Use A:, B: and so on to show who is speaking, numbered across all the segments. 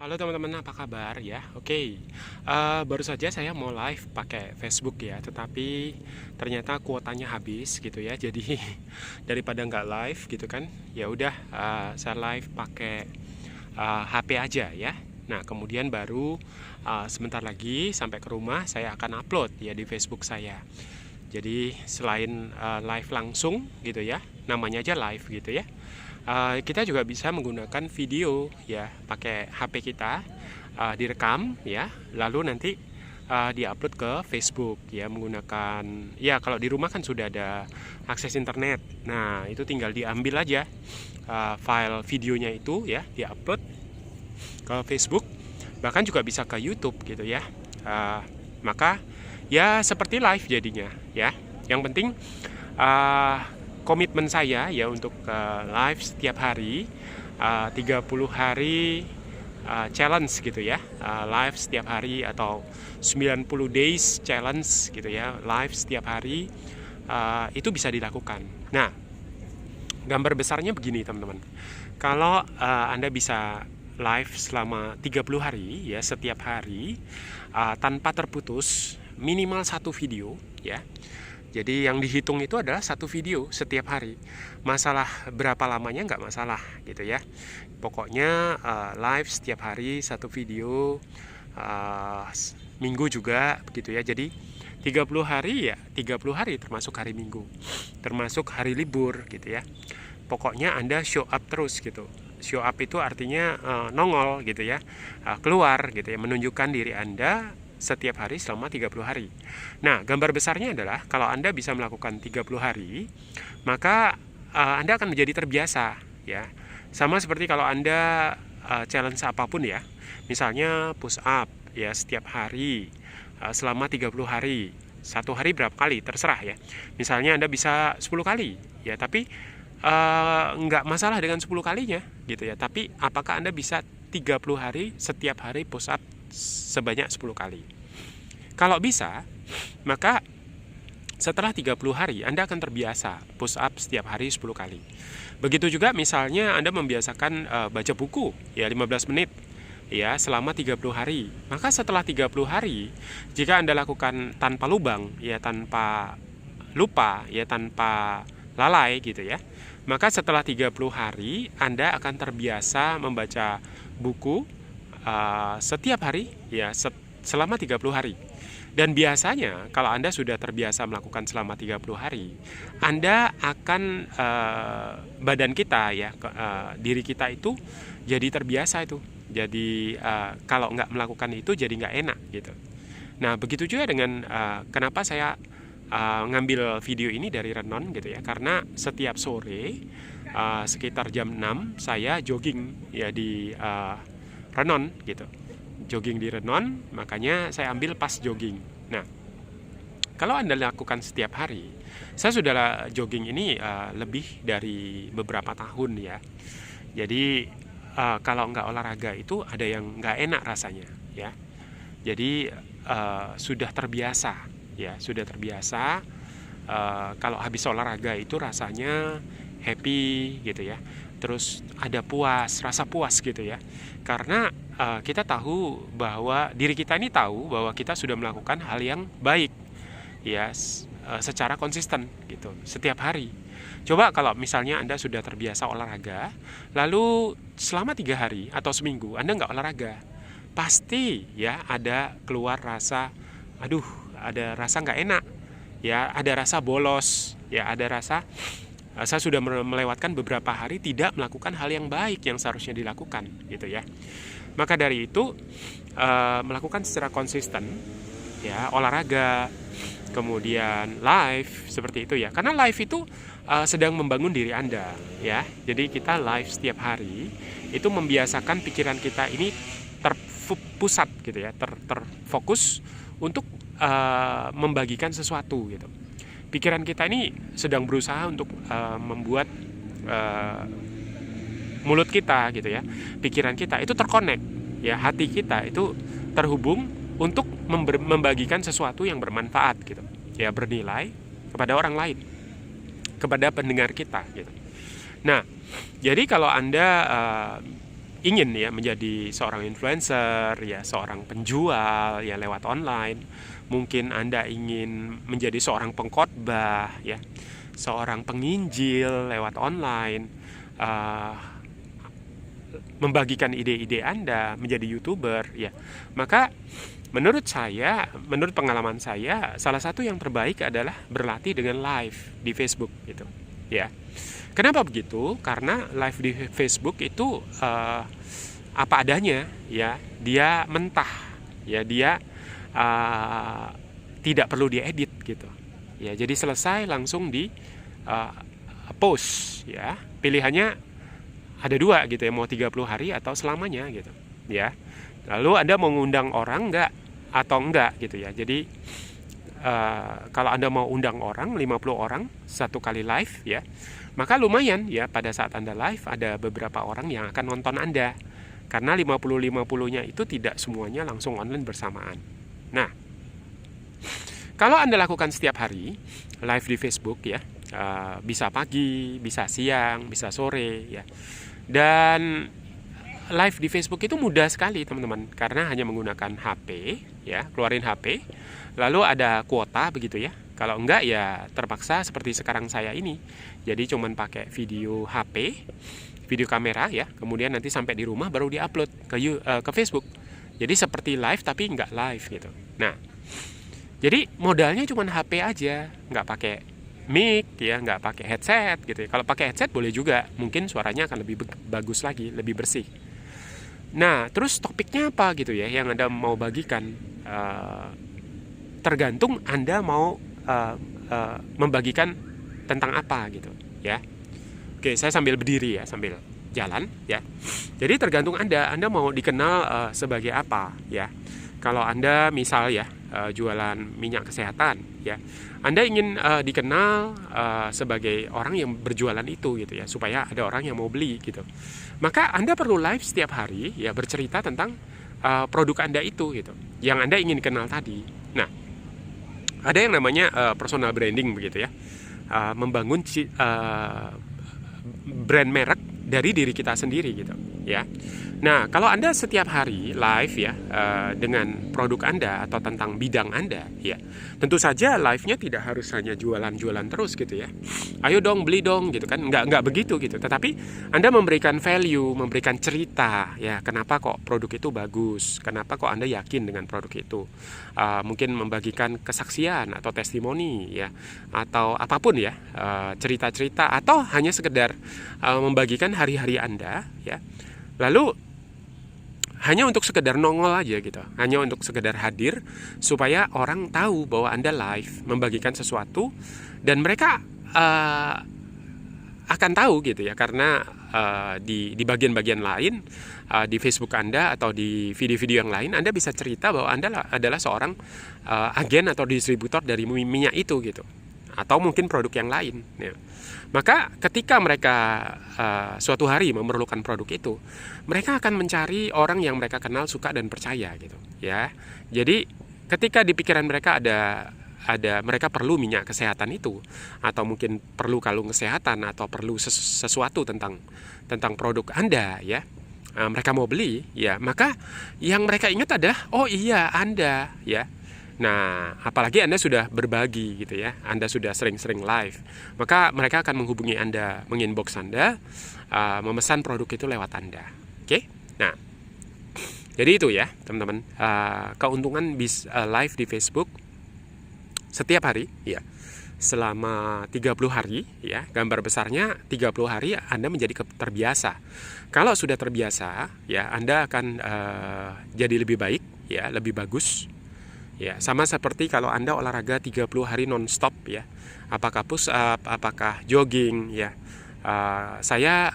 A: Halo teman-teman, apa kabar ya? Oke, baru saja saya mau live pakai Facebook ya, tetapi ternyata kuotanya habis gitu ya. Jadi daripada nggak live gitu kan, ya udah saya live pakai HP aja ya. Nah, kemudian baru sebentar lagi sampai ke rumah saya akan upload ya di Facebook saya. Jadi selain live langsung gitu ya, namanya aja live gitu ya. Kita juga bisa menggunakan video ya, pakai HP kita, direkam ya, lalu nanti diupload ke Facebook ya, menggunakan ya, kalau di rumah kan sudah ada akses internet. Nah, itu tinggal diambil aja file videonya itu ya, diupload ke Facebook, bahkan juga bisa ke YouTube gitu ya. Maka ya seperti live jadinya ya. Yang penting komitmen saya ya untuk live setiap hari, 30 hari challenge gitu ya, live setiap hari, atau 90 days challenge gitu ya, live setiap hari, itu bisa dilakukan. Nah, gambar besarnya begini teman-teman, kalau Anda bisa live selama 30 hari ya, setiap hari, tanpa terputus, minimal satu video ya. Jadi yang dihitung itu adalah satu video setiap hari. Masalah berapa lamanya nggak masalah gitu ya. Pokoknya live setiap hari satu video, minggu juga begitu ya. Jadi 30 hari ya, 30 hari termasuk hari Minggu, termasuk hari libur gitu ya. Pokoknya Anda show up terus gitu. Show up itu artinya nongol gitu ya, keluar gitu ya, menunjukkan diri Anda setiap hari selama 30 hari. Nah, gambar besarnya adalah kalau Anda bisa melakukan 30 hari, maka Anda akan menjadi terbiasa ya. Sama seperti kalau Anda challenge apapun ya. Misalnya push up ya setiap hari selama 30 hari. Satu hari berapa kali terserah ya. Misalnya Anda bisa 10 kali ya, tapi nggak masalah dengan 10 kalinya gitu ya. Tapi apakah Anda bisa 30 hari setiap hari push up sebanyak 10 kali. Kalau bisa, maka setelah 30 hari Anda akan terbiasa push up setiap hari 10 kali. Begitu juga misalnya Anda membiasakan baca buku ya 15 menit ya selama 30 hari. Maka setelah 30 hari, jika Anda lakukan tanpa lubang ya, tanpa lupa ya, tanpa lalai gitu ya, maka setelah 30 hari Anda akan terbiasa membaca buku setiap hari ya, selama 30 hari. Dan biasanya kalau Anda sudah terbiasa melakukan selama 30 hari, Anda akan badan kita ya, diri kita itu jadi terbiasa itu. Jadi kalau nggak melakukan itu jadi nggak enak gitu. Nah, begitu juga dengan kenapa saya ngambil video ini dari Renon gitu ya, karena setiap sore sekitar jam 6 saya jogging ya di Renon gitu, jogging di Renon, makanya saya ambil pas jogging. Nah, kalau Anda lakukan setiap hari, saya sudah jogging ini lebih dari beberapa tahun ya. Jadi kalau nggak olahraga itu ada yang nggak enak rasanya ya. Jadi sudah terbiasa ya, sudah terbiasa. Kalau habis olahraga itu rasanya happy gitu ya, terus ada rasa puas gitu ya, karena kita tahu bahwa diri kita ini tahu bahwa kita sudah melakukan hal yang baik ya, secara konsisten gitu setiap hari. Coba kalau misalnya Anda sudah terbiasa olahraga, lalu selama 3 hari atau seminggu Anda nggak olahraga, pasti ya ada keluar rasa, aduh, ada rasa nggak enak ya, ada rasa bolos ya, ada rasa saya sudah melewatkan beberapa hari tidak melakukan hal yang baik yang seharusnya dilakukan gitu ya. Maka dari itu melakukan secara konsisten ya, olahraga, kemudian live seperti itu ya. Karena live itu sedang membangun diri Anda ya. Jadi kita live setiap hari itu membiasakan pikiran kita ini terpusat gitu ya, terfokus untuk membagikan sesuatu gitu. Pikiran kita ini sedang berusaha untuk membuat mulut kita gitu ya, pikiran kita itu terkonek ya, hati kita itu terhubung untuk membagikan sesuatu yang bermanfaat gitu ya, bernilai kepada orang lain, kepada pendengar kita gitu. Nah, jadi kalau Anda ingin ya menjadi seorang influencer, ya seorang penjual ya lewat online. Mungkin Anda ingin menjadi seorang pengkhotbah ya, seorang penginjil lewat online, uh, membagikan ide-ide Anda, menjadi YouTuber ya. Maka menurut saya, menurut pengalaman saya, salah satu yang terbaik adalah berlatih dengan live di Facebook gitu ya. Kenapa begitu? Karena live di Facebook itu apa adanya ya, dia mentah ya, dia tidak perlu diedit gitu ya. Jadi selesai langsung di post ya. Pilihannya ada dua gitu ya, mau 30 hari atau selamanya gitu ya. Lalu Anda mau ngundang orang enggak atau enggak gitu ya. Jadi kalau Anda mau undang orang 50 orang satu kali live ya, maka lumayan ya, pada saat Anda live ada beberapa orang yang akan nonton Anda. Karena 50-50-nya itu tidak semuanya langsung online bersamaan. Nah, kalau Anda lakukan setiap hari live di Facebook ya, bisa pagi, bisa siang, bisa sore ya. Dan live di Facebook itu mudah sekali teman-teman, karena hanya menggunakan HP ya, keluarin HP, lalu ada kuota begitu ya. Kalau enggak ya terpaksa seperti sekarang saya ini. Jadi cuman pakai video HP, video kamera ya, kemudian nanti sampai di rumah baru diupload ke Facebook. Jadi seperti live tapi enggak live gitu. Nah, jadi modalnya cuman HP aja, enggak pakai mic ya, enggak pakai headset gitu ya. Kalau pakai headset boleh juga, mungkin suaranya akan lebih bagus lagi, lebih bersih. Nah, terus topiknya apa gitu ya yang Anda mau bagikan? Tergantung Anda mau membagikan tentang apa gitu ya. Oke, saya sambil berdiri ya, sambil jalan ya. Jadi tergantung Anda mau dikenal sebagai apa ya. Kalau Anda misal ya jualan minyak kesehatan ya, Anda ingin dikenal sebagai orang yang berjualan itu gitu ya, supaya ada orang yang mau beli gitu. Maka Anda perlu live setiap hari ya, bercerita tentang produk Anda itu gitu, yang Anda ingin dikenal tadi. Nah, ada yang namanya personal branding begitu ya, membangun brand merek dari diri kita sendiri gitu ya. Nah, kalau Anda setiap hari live ya dengan produk Anda atau tentang bidang Anda ya, tentu saja live-nya tidak harus hanya jualan-jualan terus gitu ya. Ayo dong beli dong gitu kan, nggak begitu gitu. Tetapi Anda memberikan value, memberikan cerita ya, kenapa kok produk itu bagus, kenapa kok Anda yakin dengan produk itu. Mungkin membagikan kesaksian atau testimoni ya, atau apapun ya, cerita-cerita, atau hanya sekedar membagikan hari-hari Anda ya. Lalu hanya untuk sekedar nongol aja gitu, hanya untuk sekedar hadir supaya orang tahu bahwa Anda live membagikan sesuatu, dan mereka akan tahu gitu ya, karena di bagian-bagian lain di Facebook Anda atau di video-video yang lain Anda bisa cerita bahwa Anda adalah seorang agen atau distributor dari minyak itu gitu, atau mungkin produk yang lain ya. Maka ketika mereka suatu hari memerlukan produk itu, mereka akan mencari orang yang mereka kenal, suka dan percaya gitu ya. Jadi ketika di pikiran mereka ada mereka perlu minyak kesehatan itu, atau mungkin perlu kalung kesehatan, atau perlu sesuatu tentang produk Anda ya, mereka mau beli ya, maka yang mereka ingat adalah oh iya Anda ya. Nah, apalagi Anda sudah berbagi gitu ya, Anda sudah sering-sering live, maka mereka akan menghubungi Anda, menginbox Anda, memesan produk itu lewat Anda. Oke? Nah, jadi itu ya teman-teman, keuntungan live di Facebook setiap hari ya, selama 30 hari ya. Gambar besarnya 30 hari Anda menjadi terbiasa. Kalau sudah terbiasa ya, Anda akan jadi lebih baik ya, lebih bagus. Ya, sama seperti kalau Anda olahraga 30 hari non-stop ya. Apakah push up, apakah jogging ya. Saya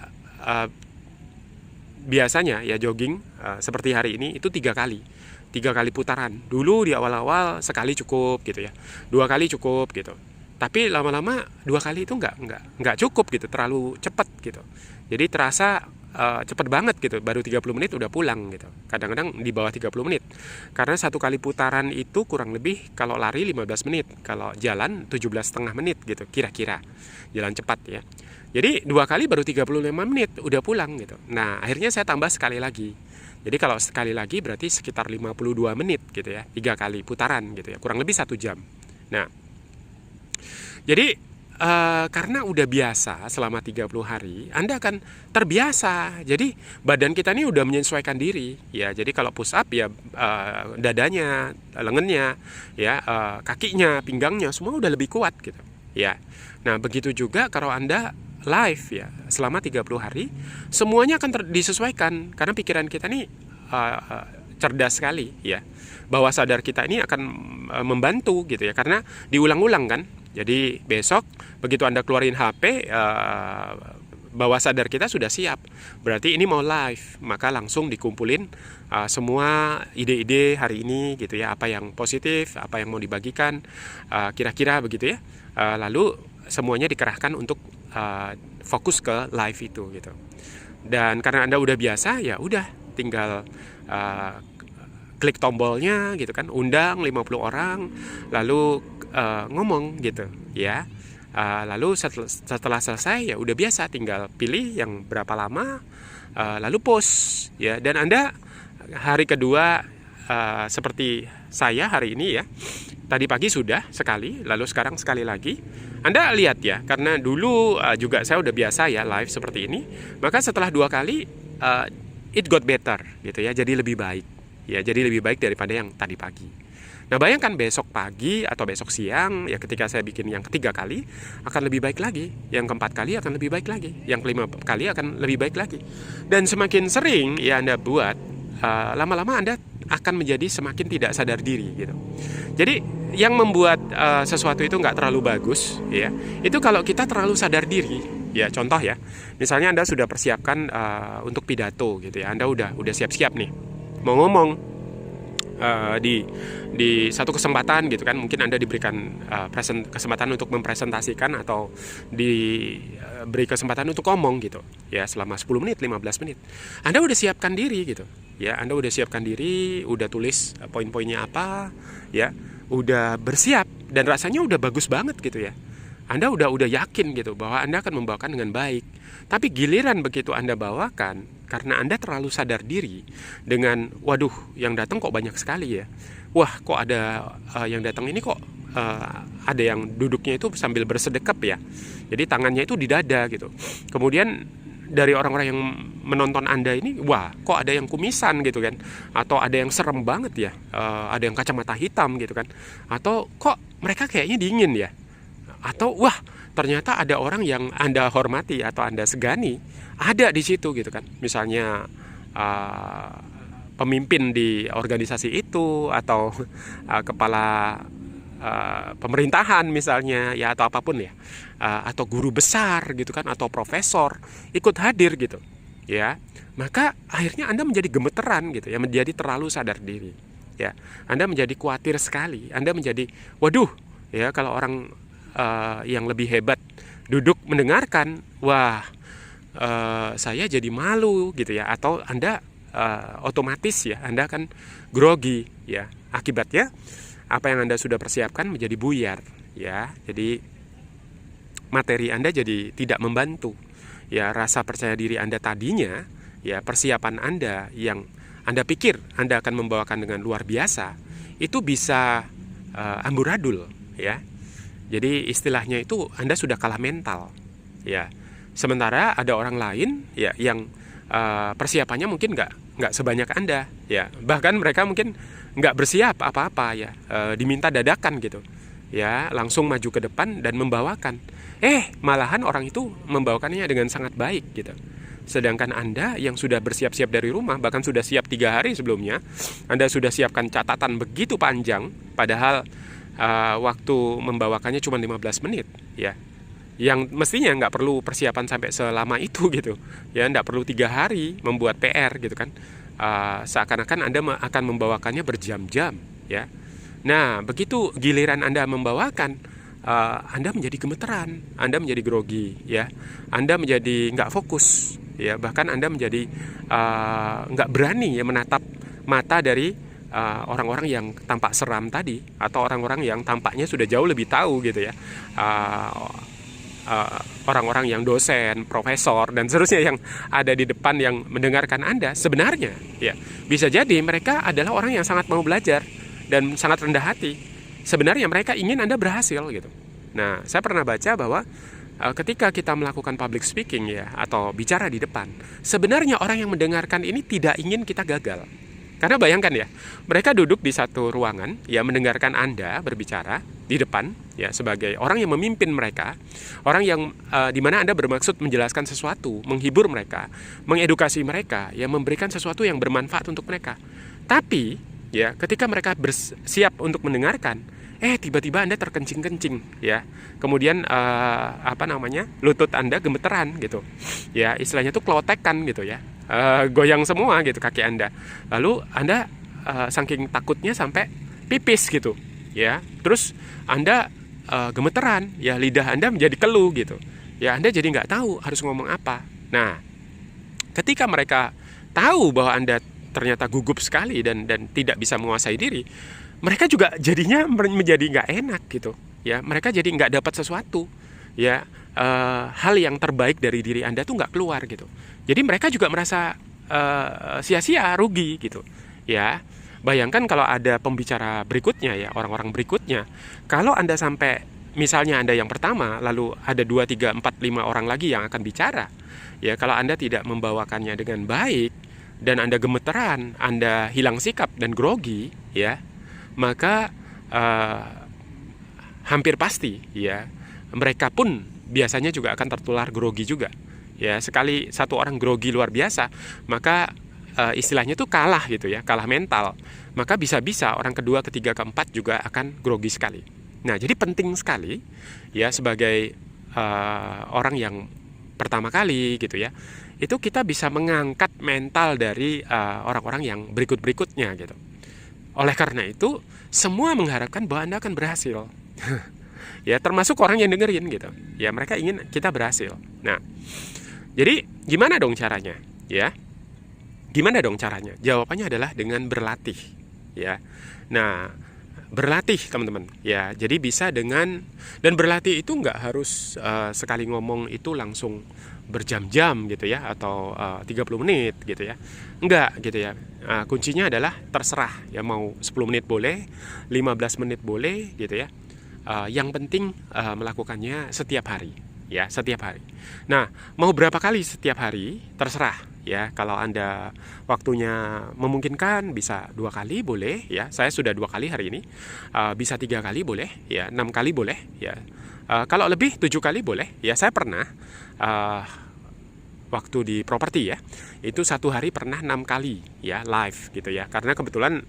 A: biasanya ya jogging seperti hari ini itu 3 kali putaran. Dulu di awal-awal sekali cukup gitu ya, 2 kali cukup gitu. Tapi lama-lama 2 kali itu nggak cukup gitu, terlalu cepat gitu. Jadi terasa cepet banget gitu, baru 30 menit udah pulang gitu. Kadang-kadang di bawah 30 menit. Karena satu kali putaran itu kurang lebih kalau lari 15 menit, kalau jalan 17,5 menit gitu kira-kira. Jalan cepat ya. Jadi 2 kali baru 35 menit udah pulang gitu. Nah, akhirnya saya tambah sekali lagi. Jadi kalau sekali lagi berarti sekitar 52 menit gitu ya, 3 kali putaran gitu ya, kurang lebih 1 jam. Nah, jadi karena udah biasa selama 30 hari, Anda akan terbiasa. Jadi badan kita ini udah menyesuaikan diri ya. Jadi kalau push up ya dadanya, lengannya, ya kakinya, pinggangnya semua udah lebih kuat gitu. Ya. Nah, begitu juga kalau Anda live ya selama 30 hari, semuanya akan disesuaikan karena pikiran kita nih cerdas sekali ya. Bawah sadar kita ini akan membantu gitu ya, karena diulang-ulang kan. Jadi besok begitu Anda keluarin HP, bawah sadar kita sudah siap. Berarti ini mau live, maka langsung dikumpulin semua ide-ide hari ini gitu ya, apa yang positif, apa yang mau dibagikan, kira-kira begitu ya. Lalu semuanya dikerahkan untuk fokus ke live itu gitu. Dan karena Anda udah biasa, ya udah tinggal klik tombolnya gitu kan, undang 50 orang, lalu ngomong gitu ya. Lalu setelah selesai ya udah biasa, tinggal pilih yang berapa lama, lalu post ya. Dan Anda hari kedua seperti saya hari ini ya, tadi pagi sudah sekali, lalu sekarang sekali lagi. Anda lihat ya, karena dulu juga saya udah biasa ya live seperti ini, maka setelah 2 kali it got better gitu ya, jadi lebih baik ya, jadi lebih baik daripada yang tadi pagi. Nah, bayangkan besok pagi atau besok siang ya, ketika saya bikin yang ketiga kali akan lebih baik lagi, yang keempat kali akan lebih baik lagi, yang kelima kali akan lebih baik lagi. Dan semakin sering ya Anda buat, lama-lama Anda akan menjadi semakin tidak sadar diri gitu. Jadi yang membuat sesuatu itu nggak terlalu bagus ya, itu kalau kita terlalu sadar diri ya. Contoh ya, misalnya Anda sudah persiapkan untuk pidato gitu ya, Anda udah siap-siap nih mau ngomong di satu kesempatan gitu kan, mungkin Anda diberikan kesempatan untuk mempresentasikan atau diberi kesempatan untuk ngomong gitu ya, selama 10 menit, 15 menit. Anda udah siapkan diri gitu ya, Anda udah siapkan diri, udah tulis poin-poinnya apa ya, udah bersiap dan rasanya udah bagus banget gitu ya. Anda udah yakin gitu bahwa Anda akan membawakan dengan baik. Tapi giliran begitu Anda bawakan, karena Anda terlalu sadar diri dengan, waduh yang datang kok banyak sekali ya, wah kok ada yang datang ini kok ada yang duduknya itu sambil bersedekap ya, jadi tangannya itu di dada gitu. Kemudian dari orang-orang yang menonton Anda ini, wah kok ada yang kumisan gitu kan, atau ada yang serem banget ya, ada yang kacamata hitam gitu kan, atau kok mereka kayaknya dingin ya, atau wah ternyata ada orang yang Anda hormati atau Anda segani ada di situ gitu kan. Misalnya pemimpin di organisasi itu, atau kepala pemerintahan misalnya ya, atau apapun ya, atau guru besar gitu kan, atau profesor ikut hadir gitu ya. Maka akhirnya Anda menjadi gemeteran gitu ya, menjadi terlalu sadar diri ya. Anda menjadi khawatir sekali, Anda menjadi waduh ya, kalau orang yang lebih hebat duduk mendengarkan, wah saya jadi malu gitu ya. Atau Anda otomatis ya, Anda akan grogi ya. Akibatnya apa yang Anda sudah persiapkan menjadi buyar ya. Jadi materi Anda jadi tidak membantu ya. Rasa percaya diri Anda tadinya ya, persiapan Anda yang Anda pikir Anda akan membawakan dengan luar biasa, itu bisa amburadul ya. Jadi istilahnya itu Anda sudah kalah mental ya. Sementara ada orang lain ya yang persiapannya mungkin nggak sebanyak Anda ya. Bahkan mereka mungkin nggak bersiap apa-apa ya, diminta dadakan gitu ya, langsung maju ke depan dan membawakan. Malahan orang itu membawakannya dengan sangat baik gitu. Sedangkan Anda yang sudah bersiap-siap dari rumah, bahkan sudah siap 3 hari sebelumnya, Anda sudah siapkan catatan begitu panjang, padahal waktu membawakannya cuma 15 menit ya, yang mestinya nggak perlu persiapan sampai selama itu gitu ya, nggak perlu 3 hari membuat PR gitu kan. Seakan-akan Anda akan membawakannya berjam-jam ya. Nah begitu giliran Anda membawakan, Anda menjadi gemeteran, Anda menjadi grogi ya, Anda menjadi nggak fokus ya. Bahkan Anda menjadi nggak berani ya menatap mata dari orang-orang yang tampak seram tadi, atau orang-orang yang tampaknya sudah jauh lebih tahu gitu ya. Orang-orang yang dosen, profesor, dan seterusnya yang ada di depan yang mendengarkan Anda, sebenarnya ya bisa jadi mereka adalah orang yang sangat mau belajar dan sangat rendah hati. Sebenarnya mereka ingin Anda berhasil gitu. Nah, saya pernah baca bahwa ketika kita melakukan public speaking ya, atau bicara di depan, sebenarnya orang yang mendengarkan ini tidak ingin kita gagal. Karena bayangkan ya, mereka duduk di satu ruangan ya, mendengarkan Anda berbicara di depan ya, sebagai orang yang memimpin mereka, orang yang di mana Anda bermaksud menjelaskan sesuatu, menghibur mereka, mengedukasi mereka, ya, memberikan sesuatu yang bermanfaat untuk mereka. Tapi ya, ketika mereka bersiap untuk mendengarkan, tiba-tiba Anda terkencing-kencing ya. Kemudian lutut Anda gemeteran gitu. Ya, istilahnya tuh klotekan gitu ya. Goyang semua gitu kaki Anda. Lalu Anda saking takutnya sampai pipis gitu ya. Terus Anda gemeteran ya, lidah Anda menjadi keluh gitu. Ya, Anda jadi nggak tahu harus ngomong apa. Nah, ketika mereka tahu bahwa Anda ternyata gugup sekali dan tidak bisa menguasai diri, mereka juga jadinya menjadi nggak enak gitu ya. Mereka jadi nggak dapat sesuatu ya, hal yang terbaik dari diri Anda tuh nggak keluar gitu. Jadi mereka juga merasa sia-sia, rugi gitu ya. Bayangkan kalau ada pembicara berikutnya ya, orang-orang berikutnya, kalau Anda sampai misalnya Anda yang pertama, lalu ada 2, 3, 4, 5 orang lagi yang akan bicara ya, kalau Anda tidak membawakannya dengan baik dan Anda gemeteran, Anda hilang sikap dan grogi ya, maka hampir pasti ya, mereka pun biasanya juga akan tertular grogi juga ya. Sekali satu orang grogi luar biasa, maka istilahnya tuh kalah gitu ya, kalah mental, maka bisa-bisa orang kedua, ketiga, keempat juga akan grogi sekali. Nah, jadi penting sekali ya, sebagai orang yang pertama kali gitu ya, itu kita bisa mengangkat mental dari orang-orang yang berikut-berikutnya gitu. Oleh karena itu, semua mengharapkan bahwa Anda akan berhasil. Ya, termasuk orang yang dengerin gitu. Ya, mereka ingin kita berhasil. Nah, jadi gimana dong caranya? Ya, gimana dong caranya? Jawabannya adalah dengan berlatih. Ya, nah, berlatih teman-teman. Ya, jadi bisa dengan, dan berlatih itu nggak harus sekali ngomong itu langsung berjam-jam gitu ya, atau 30 menit gitu ya. Enggak gitu ya. Kuncinya adalah terserah ya, mau 10 menit boleh, 15 menit boleh gitu ya. Yang penting melakukannya setiap hari ya, setiap hari. Nah, mau berapa kali setiap hari terserah ya. Kalau Anda waktunya memungkinkan bisa 2 kali boleh ya. Saya sudah 2 kali hari ini. Bisa 3 kali boleh ya, 6 kali boleh ya. Kalau lebih 7 kali boleh ya. Saya pernah waktu di properti ya, itu satu hari pernah 6 kali ya live gitu ya. Karena kebetulan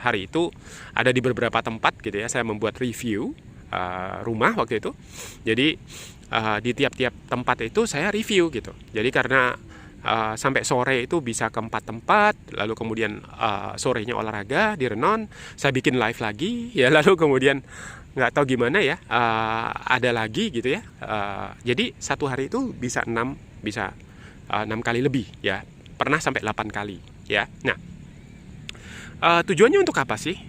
A: hari itu ada di beberapa tempat gitu ya, saya membuat review rumah waktu itu. Jadi di tiap-tiap tempat itu saya review gitu. Jadi karena sampai sore itu bisa ke 4 tempat, lalu kemudian sorenya olahraga di Renon, saya bikin live lagi ya, lalu kemudian nggak tahu gimana ya, ada lagi gitu ya. Jadi satu hari itu bisa 6 kali lebih ya, pernah sampai 8 kali ya. Nah, tujuannya untuk apa sih?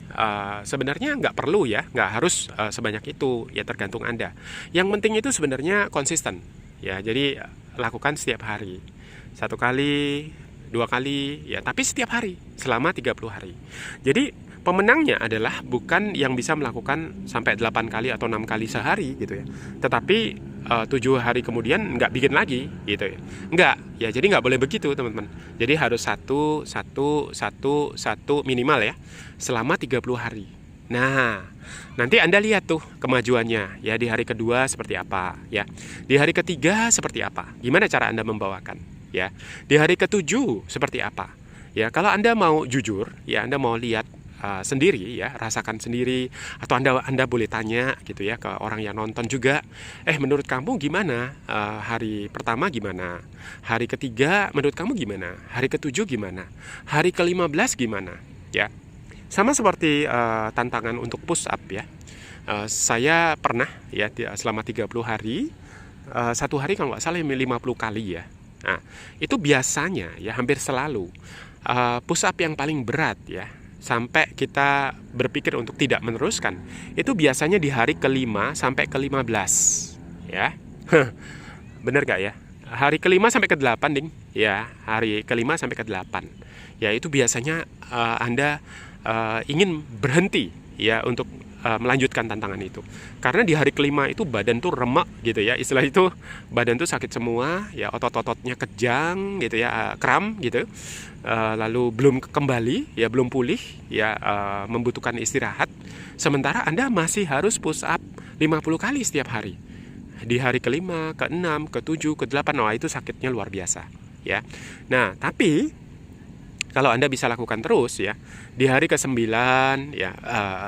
A: Sebenarnya nggak perlu ya, nggak harus sebanyak itu ya, tergantung Anda. Yang penting itu sebenarnya konsisten ya. Jadi lakukan setiap hari, 1 kali, 2 kali ya, tapi setiap hari selama 30 hari. Jadi pemenangnya adalah bukan yang bisa melakukan sampai 8 kali atau 6 kali sehari gitu ya, tetapi 7 hari kemudian nggak bikin lagi gitu ya. Nggak ya, jadi nggak boleh begitu teman-teman. Jadi harus satu minimal ya, selama 30 hari. Nah, nanti Anda lihat tuh kemajuannya ya, di hari kedua seperti apa ya, di hari ketiga seperti apa, gimana cara Anda membawakan ya, di hari ke-7 seperti apa ya. Kalau Anda mau jujur ya, Anda mau lihat sendiri ya, rasakan sendiri, atau Anda boleh tanya gitu ya ke orang yang nonton juga, menurut kamu gimana, hari pertama gimana, hari ketiga menurut kamu gimana, hari ke-7 gimana, hari ke-15 gimana ya. Sama seperti tantangan untuk push up ya. Saya pernah ya selama 30 hari, satu hari kalau nggak salah 50 kali ya. Nah, itu biasanya ya hampir selalu push up yang paling berat ya, sampai kita berpikir untuk tidak meneruskan, itu biasanya di hari ke-5 sampai ke-15 ya. Bener gak ya? Hari ke-5 sampai ke-8 ding ya, hari ke-5 sampai ke-8 ya, itu biasanya Anda ingin berhenti ya untuk melanjutkan tantangan itu. Karena di hari ke-5 itu badan tuh remek gitu ya, istilah itu badan tuh sakit semua ya, otot-ototnya kejang gitu ya, kram gitu. Lalu belum kembali ya, belum pulih ya, membutuhkan istirahat. Sementara Anda masih harus push up 50 kali setiap hari. Di hari ke-5, ke-6, ke-7, ke-8, wah itu sakitnya luar biasa ya. Nah, tapi kalau Anda bisa lakukan terus ya, di hari ke-9 ya,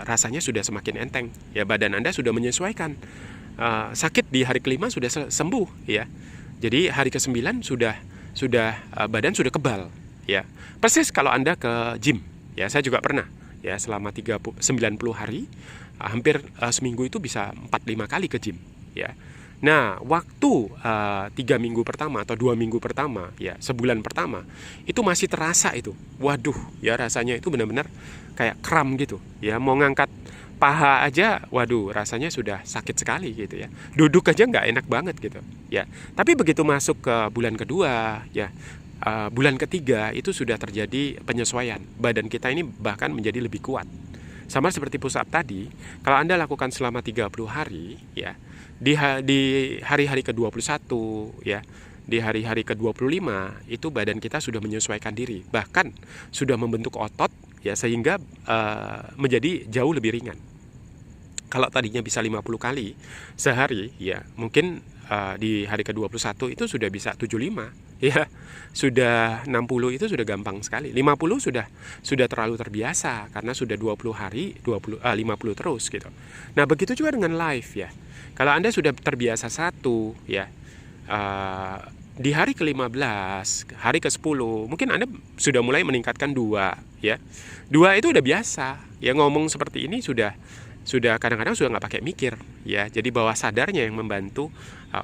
A: rasanya sudah semakin enteng ya, badan Anda sudah menyesuaikan. Sakit di hari ke-5 sudah sembuh ya. Jadi hari ke-9 sudah badan sudah kebal ya. Persis kalau Anda ke gym ya, saya juga pernah ya, selama 90 hari hampir seminggu itu bisa 4-5 kali ke gym ya. Nah, waktu 3 minggu pertama atau 2 minggu pertama ya, sebulan pertama itu masih terasa itu, waduh ya, rasanya itu benar-benar kayak kram gitu ya, mau ngangkat paha aja, waduh rasanya sudah sakit sekali gitu ya, duduk aja nggak enak banget gitu ya. Tapi begitu masuk ke bulan kedua ya, bulan ketiga itu sudah terjadi penyesuaian, badan kita ini bahkan menjadi lebih kuat. Sama seperti push up tadi, kalau Anda lakukan selama 30 hari ya, di hari-hari ke-21 ya, di hari-hari ke-25 itu badan kita sudah menyesuaikan diri, bahkan sudah membentuk otot ya, sehingga menjadi jauh lebih ringan. Kalau tadinya bisa 50 kali sehari ya, mungkin di hari ke-21 itu sudah bisa 75 ya, sudah 60 itu sudah gampang sekali. 50 sudah terlalu terbiasa karena sudah 20 hari 50 terus gitu. Nah, begitu juga dengan live ya. Kalau Anda sudah terbiasa 1 ya, di hari ke-15, hari ke-10 mungkin Anda sudah mulai meningkatkan 2 ya. 2 itu udah biasa ya, ngomong seperti ini sudah kadang-kadang sudah nggak pakai mikir ya. Jadi bawah sadarnya yang membantu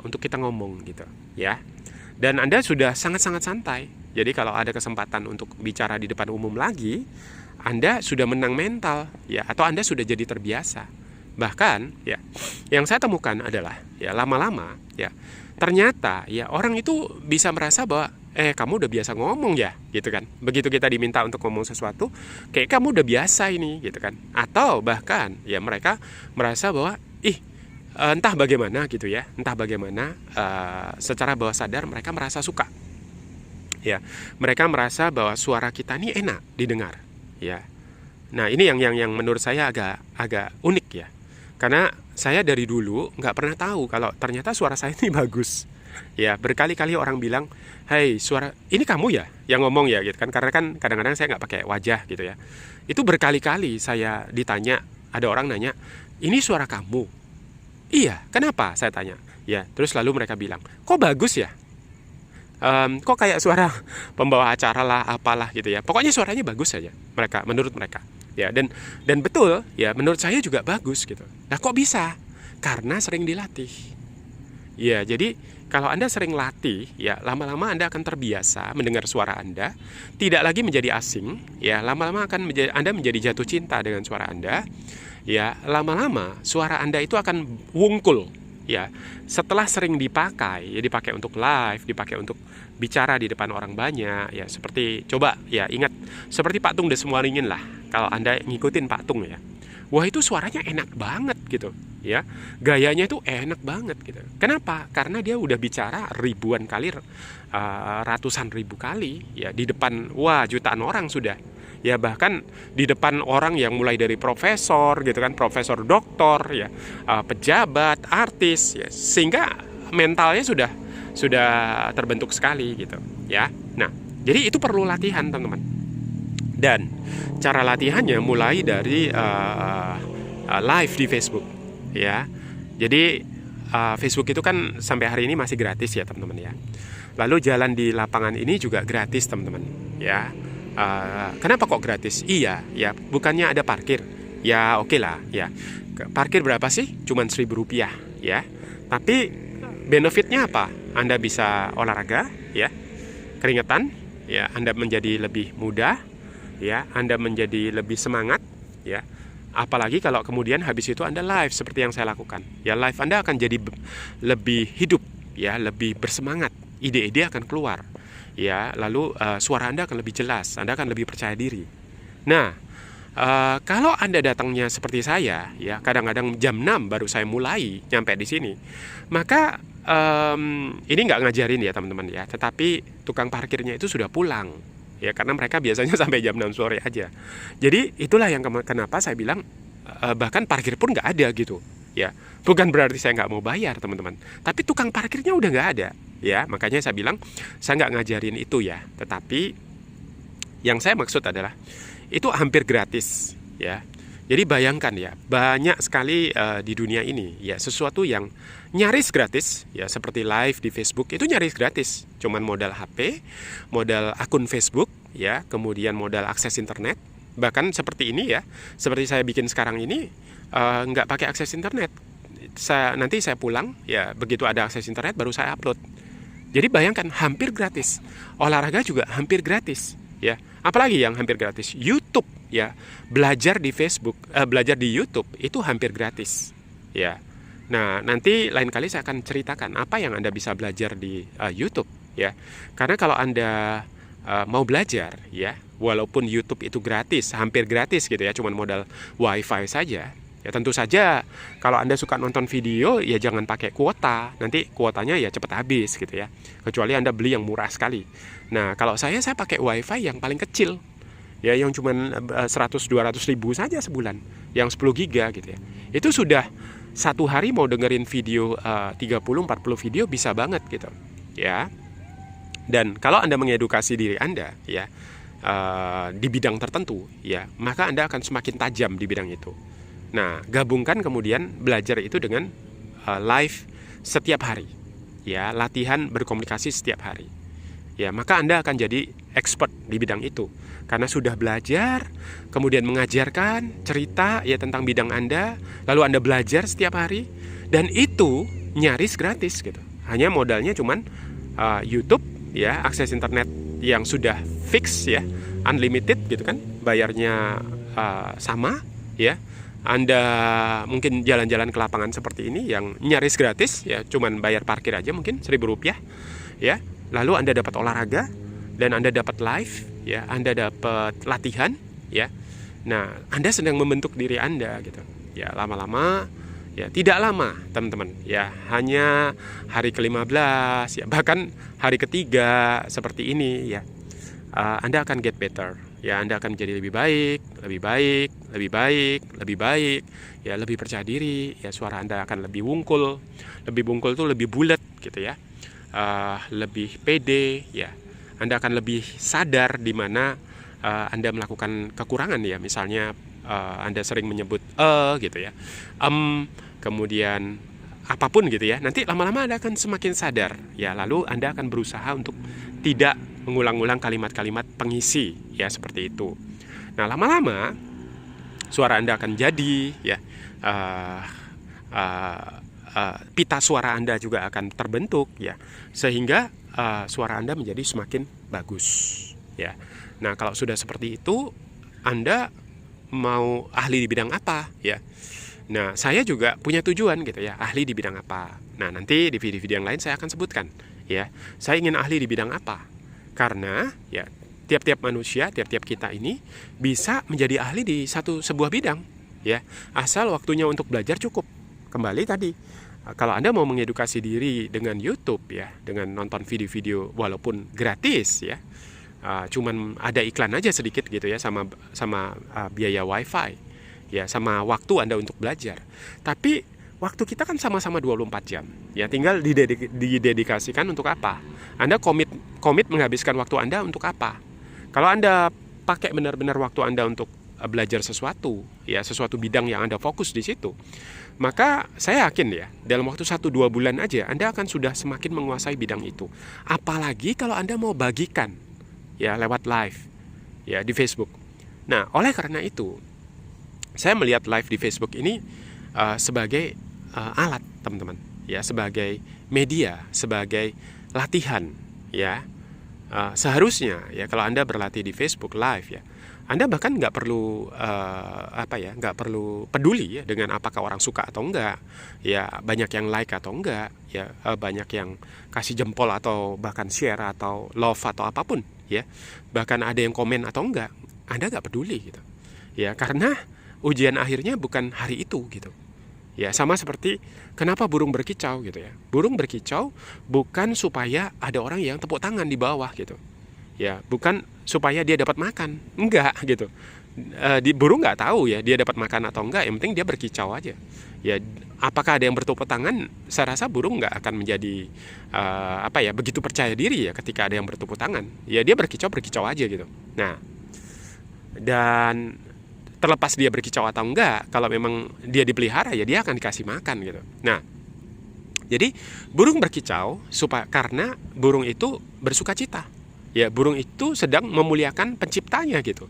A: untuk kita ngomong gitu ya. Dan Anda sudah sangat-sangat santai. Jadi kalau ada kesempatan untuk bicara di depan umum lagi, Anda sudah menang mental ya, atau Anda sudah jadi terbiasa. Bahkan ya, yang saya temukan adalah ya, lama-lama ya, ternyata ya orang itu bisa merasa bahwa kamu udah biasa ngomong ya gitu kan. Begitu kita diminta untuk ngomong sesuatu, kayak kamu udah biasa ini gitu kan. Atau bahkan ya, mereka merasa bahwa entah bagaimana gitu ya, secara bawah sadar mereka merasa suka ya, mereka merasa bahwa suara kita ini enak didengar ya. Nah, ini yang menurut saya agak unik ya, karena saya dari dulu nggak pernah tahu kalau ternyata suara saya ini bagus ya. Berkali-kali orang bilang, "Hei, suara ini kamu ya yang ngomong ya," gitu kan, karena kan kadang-kadang saya nggak pakai wajah gitu ya. Itu berkali-kali saya ditanya, ada orang nanya, "Ini suara kamu?" "Iya, kenapa?" saya tanya. Ya, terus lalu mereka bilang, "Kok bagus ya? Kok kayak suara pembawa acara lah, apalah gitu ya. Pokoknya suaranya bagus saja." Menurut mereka. Ya, dan betul ya, menurut saya juga bagus gitu. Nah, kok bisa? Karena sering dilatih. Ya, jadi kalau Anda sering latih ya, lama-lama Anda akan terbiasa mendengar suara Anda, tidak lagi menjadi asing ya. Lama-lama Anda menjadi jatuh cinta dengan suara Anda. Ya, lama-lama suara Anda itu akan wungkul ya. Setelah sering dipakai, ya dipakai untuk live, dipakai untuk bicara di depan orang banyak ya, seperti coba ya ingat seperti Pak Tung Desmuaringin lah. Kalau Anda ngikutin Pak Tung ya, wah itu suaranya enak banget gitu ya. Gayanya itu enak banget gitu. Kenapa? Karena dia udah bicara ribuan kali, ratusan ribu kali ya, di depan jutaan orang sudah. Ya, bahkan di depan orang yang mulai dari profesor gitu kan, profesor doktor ya, pejabat, artis ya, sehingga mentalnya sudah terbentuk sekali gitu ya. Nah, jadi itu perlu latihan teman-teman. Dan cara latihannya mulai dari live di Facebook ya. Jadi Facebook itu kan sampai hari ini masih gratis ya teman-teman ya. Lalu jalan di lapangan ini juga gratis teman-teman ya. Kenapa kok gratis? Iya, ya bukannya ada parkir. Ya oke lah, ya. Parkir berapa sih? Cuman Rp1.000 ya. Tapi benefitnya apa? Anda bisa olahraga, ya, keringetan, ya, Anda menjadi lebih mudah, ya, Anda menjadi lebih semangat, ya. Apalagi kalau kemudian habis itu Anda live seperti yang saya lakukan. Ya, live Anda akan jadi lebih hidup, ya, lebih bersemangat. Ide-ide akan keluar. Ya, lalu suara Anda akan lebih jelas, Anda akan lebih percaya diri. Nah, kalau Anda datangnya seperti saya, ya, kadang-kadang jam 6 baru saya mulai nyampe di sini, maka ini nggak ngajarin ya teman-teman ya, tetapi tukang parkirnya itu sudah pulang, ya, karena mereka biasanya sampai jam 6 sore aja. Jadi itulah yang kenapa saya bilang bahkan parkir pun nggak ada gitu, ya. Bukan berarti saya nggak mau bayar teman-teman, tapi tukang parkirnya udah nggak ada, ya. Makanya saya bilang saya nggak ngajarin itu ya, tetapi yang saya maksud adalah itu hampir gratis, ya. Jadi bayangkan ya, banyak sekali di dunia ini ya sesuatu yang nyaris gratis, ya, seperti live di Facebook itu nyaris gratis, cuman modal HP, modal akun Facebook, ya, kemudian modal akses internet. Bahkan seperti ini ya, seperti saya bikin sekarang ini nggak pakai akses internet. Nanti saya pulang, ya, begitu ada akses internet baru saya upload. Jadi bayangkan hampir gratis. Olahraga juga hampir gratis, ya. Apalagi yang hampir gratis? YouTube, ya. Belajar di Facebook, belajar di YouTube itu hampir gratis, ya. Nah, nanti lain kali saya akan ceritakan apa yang Anda bisa belajar di YouTube, ya. Karena kalau Anda mau belajar, ya, walaupun YouTube itu gratis, hampir gratis gitu ya, cuman modal WiFi saja. Ya, tentu saja kalau Anda suka nonton video, ya jangan pakai kuota. Nanti kuotanya ya cepat habis gitu ya. Kecuali Anda beli yang murah sekali. Nah, kalau saya pakai WiFi yang paling kecil. Ya, yang cuma 100-200 ribu saja sebulan. Yang 10 giga gitu ya. Itu sudah satu hari mau dengerin video 30-40 video bisa banget gitu. Ya. Dan kalau Anda mengedukasi diri Anda, ya, di bidang tertentu, ya, maka Anda akan semakin tajam di bidang itu. Nah, gabungkan kemudian belajar itu dengan live setiap hari, ya, latihan berkomunikasi setiap hari, ya, maka Anda akan jadi expert di bidang itu karena sudah belajar, kemudian mengajarkan cerita ya tentang bidang Anda, lalu Anda belajar setiap hari, dan itu nyaris gratis gitu. Hanya modalnya cuman YouTube, ya, akses internet yang sudah fix, ya, unlimited gitu kan, bayarnya sama, ya. Anda mungkin jalan-jalan ke lapangan seperti ini yang nyaris gratis, ya, cuman bayar parkir aja mungkin Rp1.000, ya. Lalu Anda dapat olahraga dan Anda dapat live, ya, Anda dapat latihan, ya. Nah, Anda sedang membentuk diri Anda gitu. Ya, lama-lama, ya, tidak lama, teman-teman. Ya, hanya hari ke-15, ya, bahkan hari ketiga seperti ini, ya. Anda akan get better. Ya, Anda akan menjadi lebih baik, lebih baik, lebih baik, lebih baik, ya, lebih percaya diri, ya, suara Anda akan lebih wungkul itu lebih bulat gitu ya, lebih pede, ya, Anda akan lebih sadar di mana Anda melakukan kekurangan, ya, misalnya Anda sering menyebut gitu ya, kemudian apapun gitu ya, nanti lama-lama Anda akan semakin sadar, ya, lalu Anda akan berusaha untuk tidak mengulang-ulang kalimat-kalimat pengisi, ya, seperti itu. Nah, lama-lama suara Anda akan jadi, ya, pita suara Anda juga akan terbentuk, ya, sehingga suara Anda menjadi semakin bagus, ya. Nah, kalau sudah seperti itu, Anda mau ahli di bidang apa, ya. Nah, saya juga punya tujuan gitu ya, ahli di bidang apa. Nah, nanti di video-video yang lain saya akan sebutkan, ya, saya ingin ahli di bidang apa. Karena ya tiap-tiap manusia, tiap-tiap kita ini bisa menjadi ahli di sebuah bidang, ya, asal waktunya untuk belajar cukup. Kembali tadi, kalau Anda mau mengedukasi diri dengan YouTube, ya, dengan nonton video-video walaupun gratis, ya, cuman ada iklan aja sedikit gitu ya, sama biaya WiFi, ya, sama waktu Anda untuk belajar. Tapi waktu kita kan sama-sama 24 jam. Ya, tinggal didedikasikan untuk apa? Anda komit menghabiskan waktu Anda untuk apa? Kalau Anda pakai benar-benar waktu Anda untuk belajar sesuatu, ya, sesuatu bidang yang Anda fokus di situ, maka saya yakin ya, dalam waktu 1-2 bulan aja Anda akan sudah semakin menguasai bidang itu. Apalagi kalau Anda mau bagikan, ya, lewat live, ya, di Facebook. Nah, oleh karena itu, saya melihat live di Facebook ini sebagai alat, teman-teman, ya, sebagai media, sebagai latihan, ya, seharusnya ya kalau Anda berlatih di Facebook Live ya, Anda bahkan nggak perlu nggak perlu peduli ya dengan apakah orang suka atau enggak, ya banyak yang like atau enggak, ya banyak yang kasih jempol atau bahkan share atau love atau apapun ya, bahkan ada yang komen atau enggak, Anda nggak peduli gitu, ya karena ujian akhirnya bukan hari itu gitu. Ya sama seperti kenapa burung berkicau gitu ya. Burung berkicau bukan supaya ada orang yang tepuk tangan di bawah gitu. Ya, bukan supaya dia dapat makan. Enggak gitu. Di burung nggak tahu ya dia dapat makan atau enggak, yang penting dia berkicau aja. Ya, apakah ada yang bertepuk tangan? Saya rasa burung nggak akan menjadi begitu percaya diri ya ketika ada yang bertepuk tangan. Ya dia berkicau aja gitu. Nah, dan terlepas dia berkicau atau enggak, kalau memang dia dipelihara ya dia akan dikasih makan gitu. Nah, jadi burung berkicau karena burung itu bersukacita. Ya, burung itu sedang memuliakan penciptanya gitu.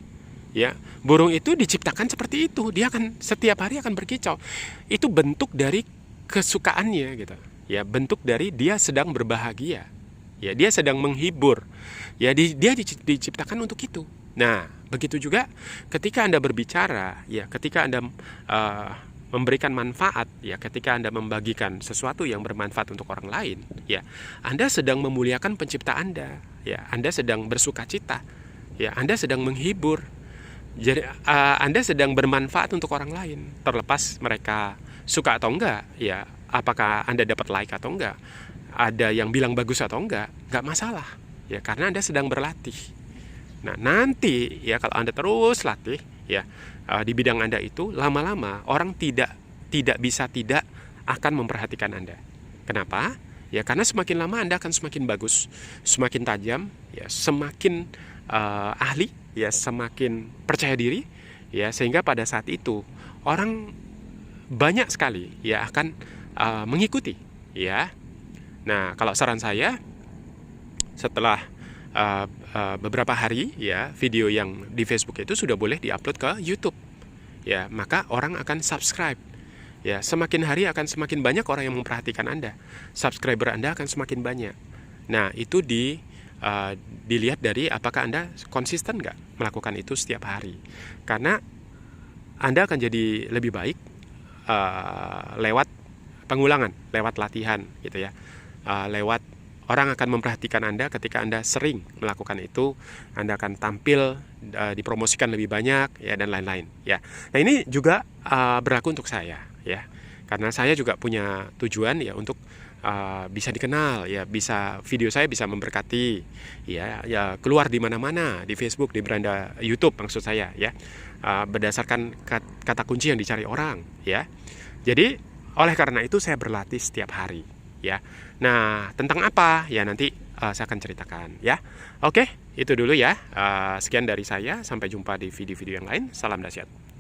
A: Ya, burung itu diciptakan seperti itu, dia akan setiap hari akan berkicau. Itu bentuk dari kesukaannya gitu. Ya, bentuk dari dia sedang berbahagia. Ya, dia sedang menghibur. Ya, dia diciptakan untuk itu. Nah, begitu juga ketika Anda berbicara, ya, ketika Anda memberikan manfaat, ya, ketika Anda membagikan sesuatu yang bermanfaat untuk orang lain, ya, Anda sedang memuliakan pencipta Anda, ya, Anda sedang bersukacita, ya, Anda sedang menghibur. Jadi Anda sedang bermanfaat untuk orang lain, terlepas mereka suka atau enggak, ya, apakah Anda dapat like atau enggak, ada yang bilang bagus atau enggak masalah, ya, karena Anda sedang berlatih. Nah, nanti ya kalau Anda terus latih ya di bidang Anda itu, lama-lama orang tidak akan memperhatikan Anda. Kenapa? Ya karena semakin lama Anda akan semakin bagus, semakin tajam, ya semakin ahli, ya semakin percaya diri, ya sehingga pada saat itu orang banyak sekali ya akan mengikuti, ya. Nah, kalau saran saya setelah beberapa hari ya video yang di Facebook itu sudah boleh diupload ke YouTube, ya maka orang akan subscribe, ya semakin hari akan semakin banyak orang yang memperhatikan Anda, subscriber Anda akan semakin banyak. Nah itu dilihat dari apakah Anda konsisten nggak melakukan itu setiap hari, karena Anda akan jadi lebih baik lewat pengulangan, lewat latihan gitu ya, lewat orang akan memperhatikan Anda ketika Anda sering melakukan itu, Anda akan tampil, dipromosikan lebih banyak, ya dan lain-lain. Ya, nah ini juga berlaku untuk saya, ya, karena saya juga punya tujuan ya untuk bisa dikenal, ya, bisa video saya bisa memberkati, ya keluar di mana-mana, di Facebook, di beranda YouTube maksud saya, ya, berdasarkan kata kunci yang dicari orang, ya. Jadi oleh karena itu saya berlatih setiap hari. Ya, nah tentang apa ya nanti saya akan ceritakan ya. Oke, itu dulu ya. Sekian dari saya. Sampai jumpa di video-video yang lain. Salam dahsyat.